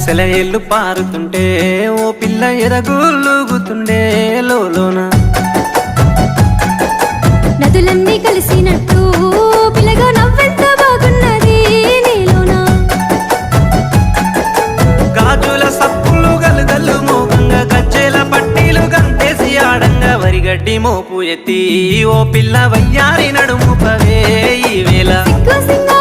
సెలయేళ్ళు పారుతుంటే ఓ పిల్ల ఎదగులుగుతుండే లోన నదులన్నీ కలిసినట్టు పిల్లగా నవ్వెంత బాగున్నది నీలోన గాజుల సప్పులు గలుగల్లు మోగంగా గజ్జెల పట్టీలు గంతేసి ఆడంగా వరిగడ్డి మోపు ఎత్తి ఓ పిల్ల వయ్యారి నడుము పవే ఈ వేళ సిగ్గు సింగా